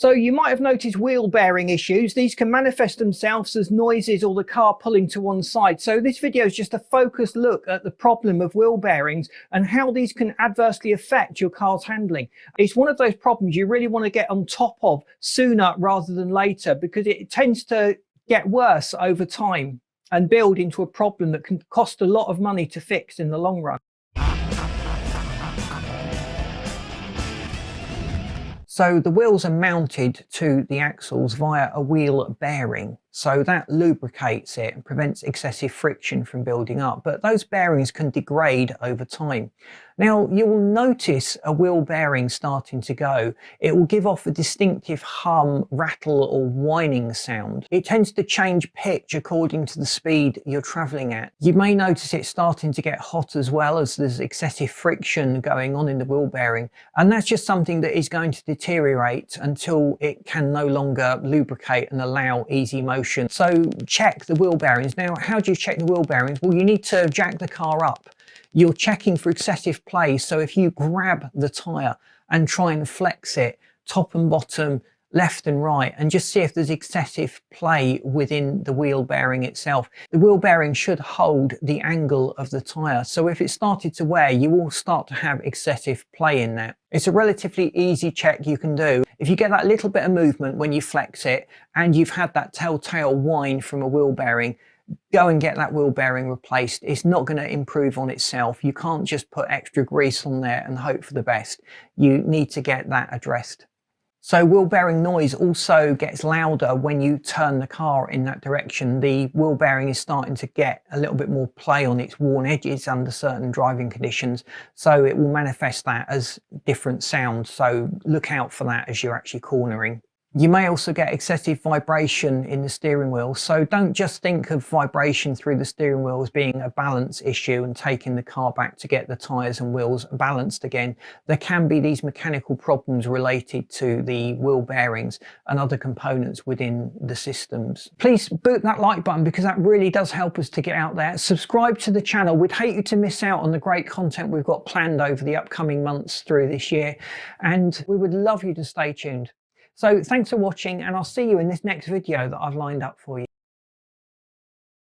So you might have noticed wheel bearing issues. These can manifest themselves as noises or the car pulling to one side. So this video is just a focused look at the problem of wheel bearings and how these can adversely affect your car's handling. It's one of those problems you really want to get on top of sooner rather than later, because it tends to get worse over time and build into a problem that can cost a lot of money to fix in the long run. So the wheels are mounted to the axles via a wheel bearing. So that lubricates it and prevents excessive friction from building up. But those bearings can degrade over time. Now you will notice a wheel bearing starting to go. It will give off a distinctive hum, rattle or whining sound. It tends to change pitch according to the speed you're traveling at. You may notice it starting to get hot as well, as there's excessive friction going on in the wheel bearing. And that's just something that is going to deteriorate until it can no longer lubricate and allow easy motion. So check the wheel bearings. Now, how do you check the wheel bearings? Well, you need to jack the car up. You're checking for excessive play. So if you grab the tyre and try and flex it top and bottom, left and right, and just see if there's excessive play within the wheel bearing itself. The wheel bearing should hold the angle of the tyre. So if it started to wear, you will start to have excessive play in there. It's a relatively easy check you can do. If you get that little bit of movement when you flex it and you've had that telltale whine from a wheel bearing, go and get that wheel bearing replaced. It's not going to improve on itself. You can't just put extra grease on there and hope for the best. You need to get that addressed. So wheel bearing noise also gets louder when you turn the car in that direction. The wheel bearing is starting to get a little bit more play on its worn edges under certain driving conditions. So it will manifest that as different sounds. So look out for that as you're actually cornering. You may also get excessive vibration in the steering wheel. So don't just think of vibration through the steering wheel as being a balance issue and taking the car back to get the tyres and wheels balanced again. There can be these mechanical problems related to the wheel bearings and other components within the systems. Please boot that like button, because that really does help us to get out there. Subscribe to the channel. We'd hate you to miss out on the great content we've got planned over the upcoming months through this year. And we would love you to stay tuned. So thanks for watching, and I'll see you in this next video that I've lined up for you.